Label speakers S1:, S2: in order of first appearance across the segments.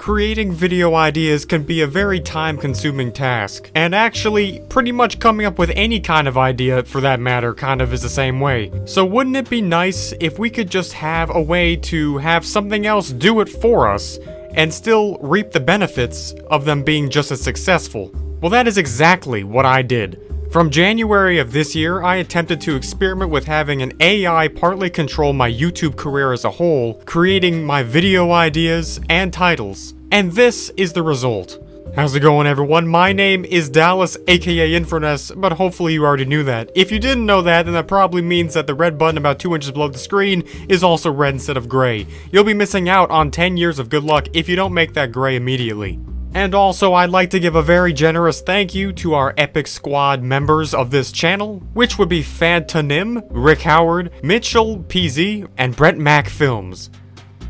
S1: Creating video ideas can be a very time-consuming task, and actually, pretty much coming up with any kind of idea, for that matter, kind of is the same way. So wouldn't it be nice if we could just have a way to have something else do it for us, and still reap the benefits of them being just as successful? Well, that is exactly what I did. From January of this year, I attempted to experiment with having an AI partly control my YouTube career as a whole, creating my video ideas and titles. And this is the result. How's it going, everyone? My name is Dallas, aka Inferness, but hopefully you already knew that. If you didn't know that, then that probably means that the red button about 2 inches below the screen is also red instead of gray. You'll be missing out on 10 years of good luck if you don't make that gray immediately. And also, I'd like to give a very generous thank you to our Epic Squad members of this channel, which would be Fantanim, Rick Howard, Mitchell PZ, and Brent Mac Films.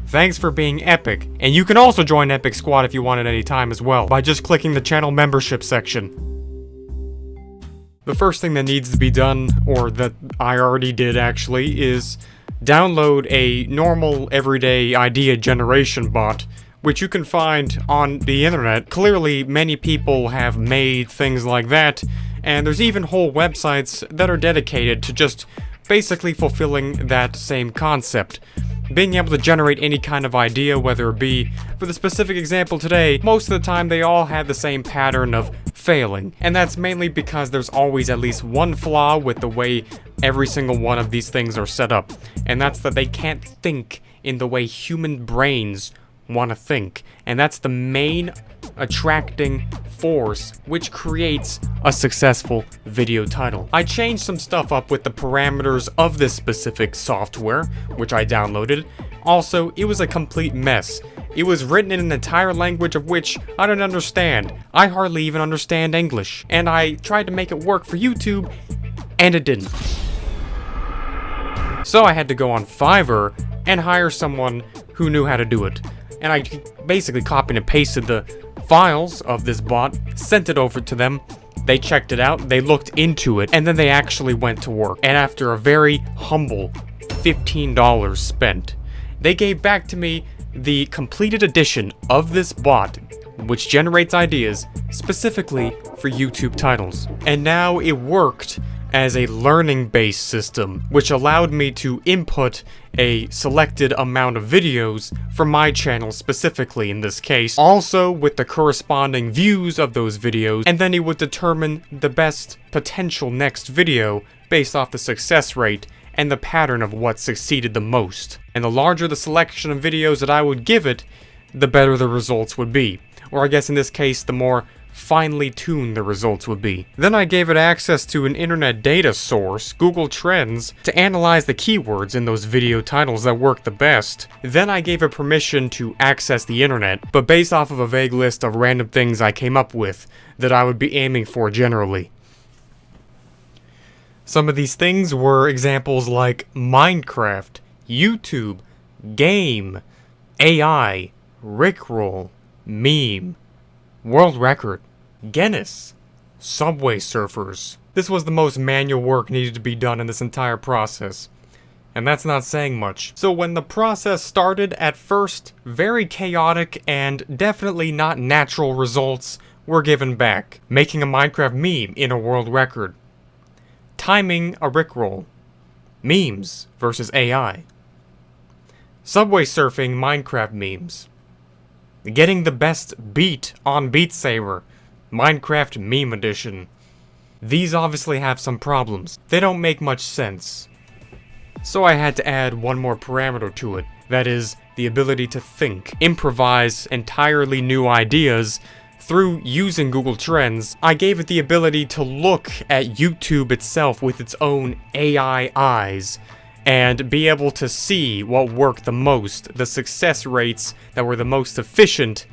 S1: Thanks for being epic, and you can also join Epic Squad if you want at any time as well, by just clicking the channel membership section. The first thing that needs to be done, or that I already did actually, is download a normal everyday idea generation bot, which you can find on the internet. Clearly, many people have made things like that, and there's even whole websites that are dedicated to just basically fulfilling that same concept. Being able to generate any kind of idea, whether it be, for the specific example today, most of the time they all have the same pattern of failing. And that's mainly because there's always at least one flaw with the way every single one of these things are set up. And that's that they can't think in the way human brains want to think, and that's the main attracting force which creates a successful video title. I changed some stuff up with the parameters of this specific software, which I downloaded. Also, it was a complete mess. It was written in an entire language of which I don't understand. I hardly even understand English, and I tried to make it work for YouTube, and it didn't. So I had to go on Fiverr and hire someone who knew how to do it. And I basically copied and pasted the files of this bot, sent it over to them, they checked it out, they looked into it, and then they actually went to work. And after a very humble $15 spent, they gave back to me the completed edition of this bot, which generates ideas specifically for YouTube titles. And now it worked as a learning-based system, which allowed me to input a selected amount of videos for my channel specifically in this case, also with the corresponding views of those videos, and then it would determine the best potential next video based off the success rate and the pattern of what succeeded the most. And the larger the selection of videos that I would give it, the better the results would be. Or I guess in this case, the more finely tuned the results would be. Then I gave it access to an internet data source, Google Trends, to analyze the keywords in those video titles that work the best. Then I gave it permission to access the internet, but based off of a vague list of random things I came up with that I would be aiming for generally. Some of these things were examples like Minecraft, YouTube, game, AI, Rickroll, meme, world record, Guinness, Subway Surfers. This was the most manual work needed to be done in this entire process. And that's not saying much. So when the process started, at first, very chaotic and definitely not natural results were given back. Making a Minecraft meme in a world record. Timing a Rickroll. Memes versus AI. Subway surfing Minecraft memes. Getting the best beat on Beat Saber, Minecraft Meme Edition. These obviously have some problems. They don't make much sense. So I had to add one more parameter to it. That is, the ability to think, improvise entirely new ideas through using Google Trends. I gave it the ability to look at YouTube itself with its own AI eyes, and be able to see what worked the most, the success rates that were the most efficient,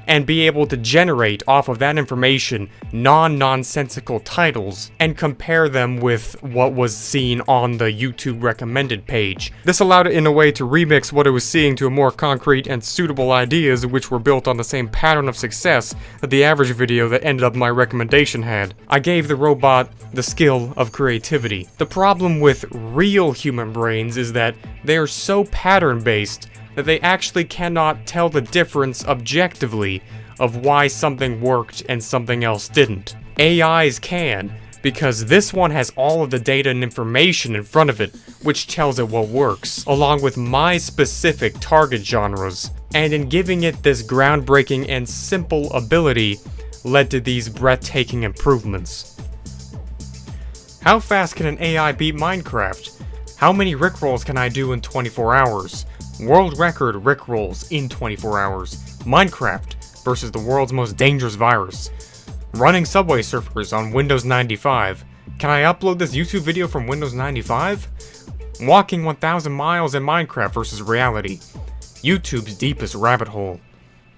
S1: and be able to generate off of that information non-nonsensical titles and compare them with what was seen on the YouTube recommended page. This allowed it in a way to remix what it was seeing to a more concrete and suitable ideas which were built on the same pattern of success that the average video that ended up my recommendation had. I gave the robot the skill of creativity. The problem with real human brains is that they are so pattern-based that they actually cannot tell the difference objectively of why something worked and something else didn't. AIs can, because this one has all of the data and information in front of it, which tells it what works, along with my specific target genres. And in giving it this groundbreaking and simple ability, led to these breathtaking improvements. How fast can an AI beat Minecraft? How many rickrolls can I do in 24 hours? World record rickrolls in 24 hours. Minecraft versus the world's most dangerous virus. Running Subway Surfers on Windows 95. Can I upload this YouTube video from Windows 95? Walking 1,000 miles in Minecraft versus reality. YouTube's deepest rabbit hole.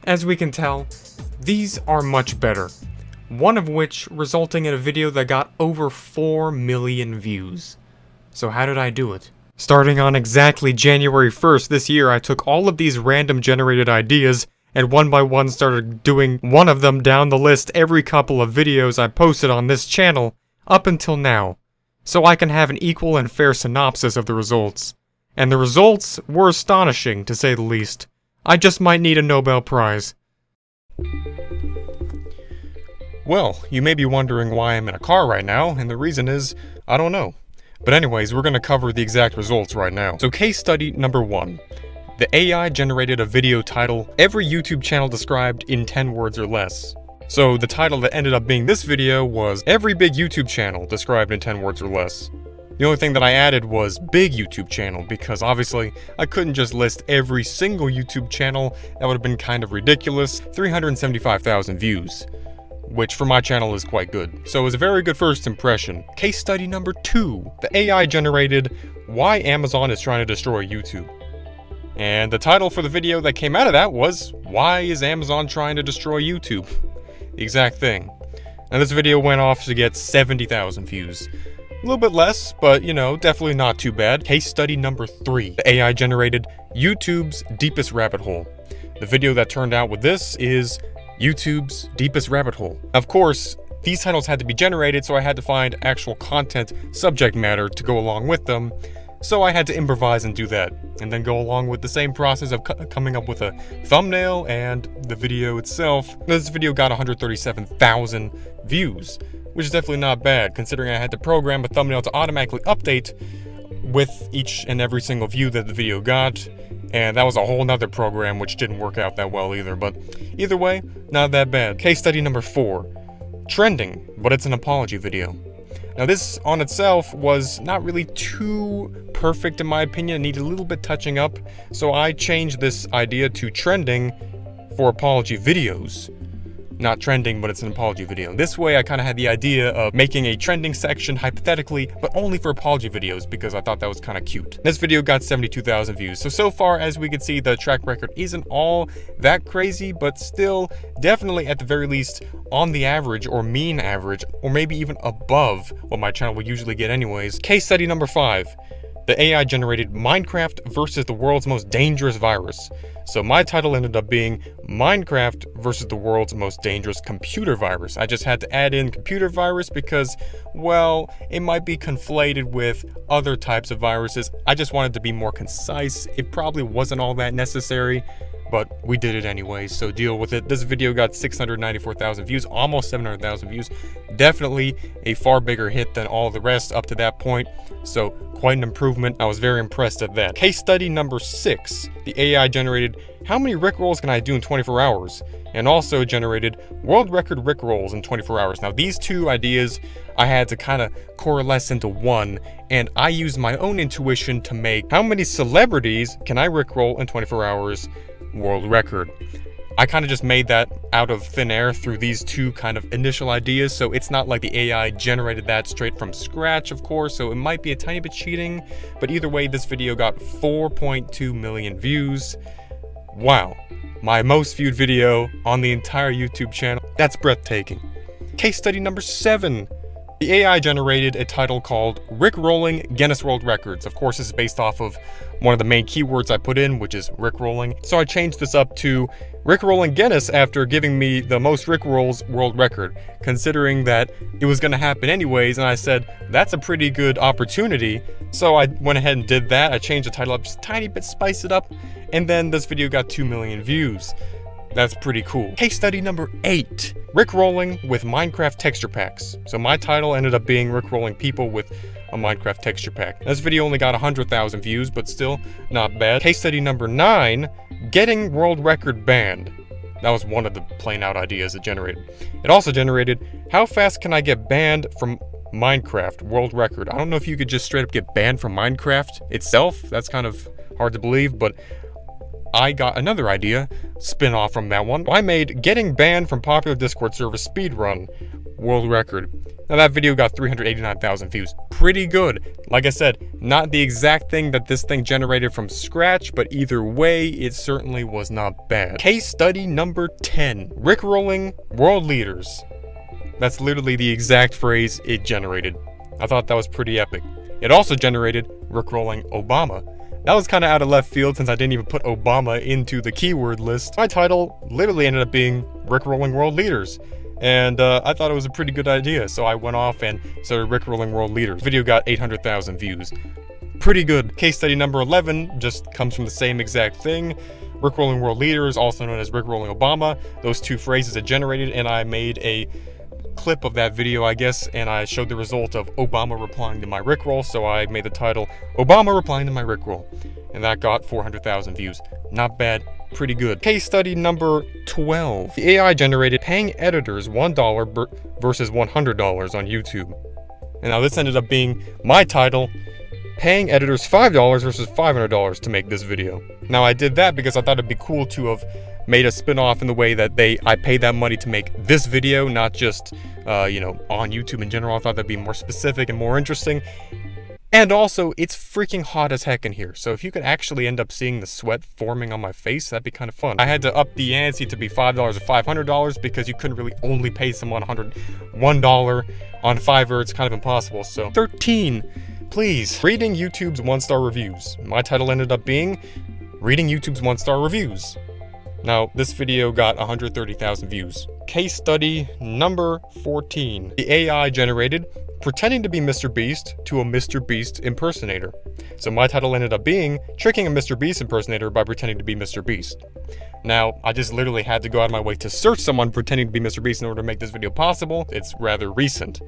S1: As we can tell, these are much better. One of which resulting in a video that got over 4 million views. So how did I do it? Starting on exactly January 1st this year, I took all of these random generated ideas and one by one started doing one of them down the list every couple of videos I posted on this channel up until now, so I can have an equal and fair synopsis of the results. And the results were astonishing, to say the least. I just might need a Nobel Prize. Well, you may be wondering why I'm in a car right now, and the reason is, I don't know. But anyways, we're going to cover the exact results right now. So case study number 1. The AI generated a video title, every YouTube channel described in 10 words or less. So the title that ended up being this video was every big YouTube channel described in 10 words or less. The only thing that I added was big YouTube channel, because obviously I couldn't just list every single YouTube channel. That would have been kind of ridiculous. 375,000 views, which for my channel is quite good. So it was a very good first impression. Case study number 2. The AI generated why Amazon is trying to destroy YouTube. And the title for the video that came out of that was, why is Amazon trying to destroy YouTube? The exact thing. And this video went off to get 70,000 views. A little bit less, but you know, definitely not too bad. Case study number 3. The AI generated YouTube's deepest rabbit hole. The video that turned out with this is YouTube's deepest rabbit hole. Of course, these titles had to be generated, so I had to find actual content subject matter to go along with them. So I had to improvise and do that, and then go along with the same process of coming up with a thumbnail and the video itself. This video got 137,000 views, which is definitely not bad, considering I had to program a thumbnail to automatically update with each and every single view that the video got, and that was a whole nother program which didn't work out that well either, but either way, not that bad. Case study number 4. Trending, but it's an apology video. Now this on itself was not really too perfect in my opinion, it needed a little bit touching up, so I changed this idea to trending for apology videos. Not trending, but it's an apology video. This way I kind of had the idea of making a trending section hypothetically, but only for apology videos because I thought that was kind of cute. This video got 72,000 views, so far as we can see the track record isn't all that crazy, but still definitely at the very least on the average or mean average, or maybe even above what my channel would usually get anyways. Case study number 5. The AI generated Minecraft versus the world's most dangerous virus. So my title ended up being Minecraft versus the world's most dangerous computer virus. I just had to add in computer virus because, well, it might be conflated with other types of viruses. I just wanted to be more concise. It probably wasn't all that necessary, but we did it anyway, so deal with it. This video got 694,000 views, almost 700,000 views. Definitely a far bigger hit than all the rest up to that point, so quite an improvement. I was very impressed at that. Case study number 6. The AI generated how many rickrolls can I do in 24 hours? And also generated world record rickrolls in 24 hours. Now these two ideas I had to kind of coalesce into one, and I used my own intuition to make how many celebrities can I rickroll in 24 hours world record. I kind of just made that out of thin air through these two kind of initial ideas, so it's not like the AI generated that straight from scratch, of course, so it might be a tiny bit cheating, but either way, this video got 4.2 million views. Wow, my most viewed video on the entire YouTube channel. That's breathtaking. Case study number 7. The AI generated a title called Rickrolling Guinness World Records. Of course, this is based off of one of the main keywords I put in, which is rickrolling. So I changed this up to rickrolling Guinness after giving me the most rickrolls world record, considering that it was going to happen anyways, and I said, that's a pretty good opportunity. So I went ahead and did that. I changed the title up just a tiny bit, spiced it up, and then this video got 2 million views. That's pretty cool. Case study number 8, rickrolling with Minecraft texture packs. So my title ended up being rickrolling people with a Minecraft texture pack. This video only got 100,000 views, but still not bad. Case study number 9, getting world record banned. That was one of the plain out ideas it generated. It also generated, how fast can I get banned from Minecraft world record? I don't know if you could just straight up get banned from Minecraft itself. That's kind of hard to believe, but I got another idea, spin off from that one. I made getting banned from popular Discord server speedrun world record. Now that video got 389,000 views. Pretty good. Like I said, not the exact thing that this thing generated from scratch, but either way, it certainly was not bad. Case study number 10, rickrolling world leaders. That's literally the exact phrase it generated. I thought that was pretty epic. It also generated rickrolling Obama. That was kind of out of left field since I didn't even put Obama into the keyword list. My title literally ended up being rickrolling world leaders. And I thought it was a pretty good idea, so I went off and started rickrolling world leaders. The video got 800,000 views. Pretty good. Case study number 11 just comes from the same exact thing. Rickrolling world leaders, also known as rickrolling Obama. Those two phrases it generated, and I made a clip of that video, I guess, and I showed the result of Obama replying to my rickroll, so I made the title Obama replying to my rickroll, and that got 400,000 views. Not bad, pretty good. Case study number 12. The AI generated paying editors $1 versus $100 on YouTube. And now this ended up being my title, paying editors $5 versus $500 to make this video. Now I did that because I thought it'd be cool to have made a spin-off in the way that I paid that money to make this video, not just, you know, on YouTube in general. I thought that'd be more specific and more interesting. And also, it's freaking hot as heck in here, so if you could actually end up seeing the sweat forming on my face, that'd be kind of fun. I had to up the ante to be $5 or $500 because you couldn't really only pay someone $1 on Fiverr. It's kind of impossible. So 13, please, reading YouTube's 1-star reviews. My title ended up being reading YouTube's 1-star reviews. Now, this video got 130,000 views. Case study number 14. The AI generated pretending to be Mr. Beast to a Mr. Beast impersonator. So my title ended up being tricking a Mr. Beast impersonator by pretending to be Mr. Beast. Now, I just literally had to go out of my way to search someone pretending to be Mr. Beast in order to make this video possible. It's rather recent.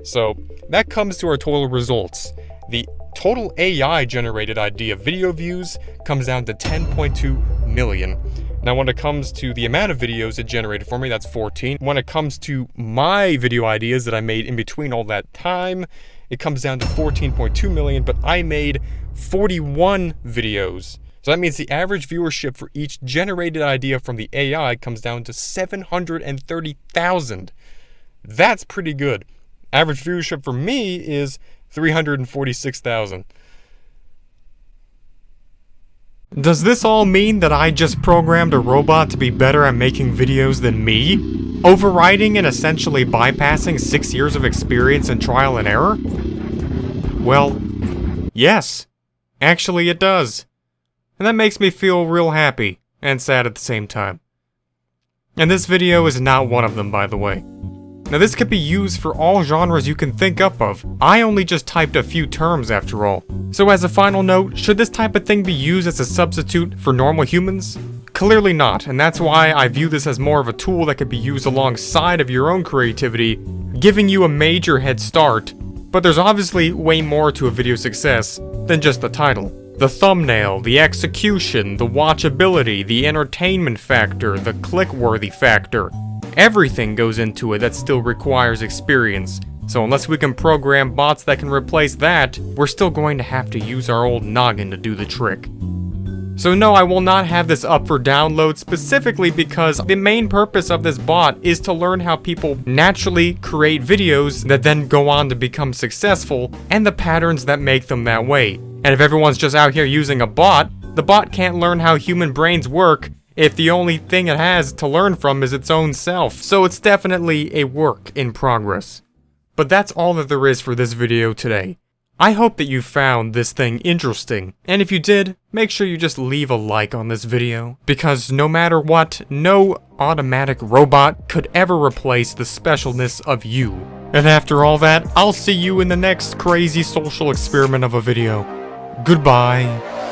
S1: So that comes to our total results. The total AI generated idea video views comes down to 10.2 million. Now when it comes to the amount of videos it generated for me, that's 14. When it comes to my video ideas that I made in between all that time, it comes down to 14.2 million, but I made 41 videos. So that means the average viewership for each generated idea from the AI comes down to 730,000. That's pretty good. Average viewership for me is 346,000. Does this all mean that I just programmed a robot to be better at making videos than me? Overriding and essentially bypassing 6 years of experience and trial and error? Well, yes. Actually, it does. And that makes me feel real happy and sad at the same time. And this video is not one of them, by the way. Now this could be used for all genres you can think up of. I only just typed a few terms after all. So as a final note, should this type of thing be used as a substitute for normal humans? Clearly not, and that's why I view this as more of a tool that could be used alongside of your own creativity, giving you a major head start. But there's obviously way more to a video success than just the title. The thumbnail, the execution, the watchability, the entertainment factor, the click-worthy factor. Everything goes into it that still requires experience, so unless we can program bots that can replace that, we're still going to have to use our old noggin to do the trick. So no, I will not have this up for download specifically because the main purpose of this bot is to learn how people naturally create videos that then go on to become successful, and the patterns that make them that way. And if everyone's just out here using a bot, the bot can't learn how human brains work if the only thing it has to learn from is its own self. So it's definitely a work in progress. But that's all that there is for this video today. I hope that you found this thing interesting, and if you did, make sure you just leave a like on this video, because no matter what, no automatic robot could ever replace the specialness of you. And after all that, I'll see you in the next crazy social experiment of a video. Goodbye.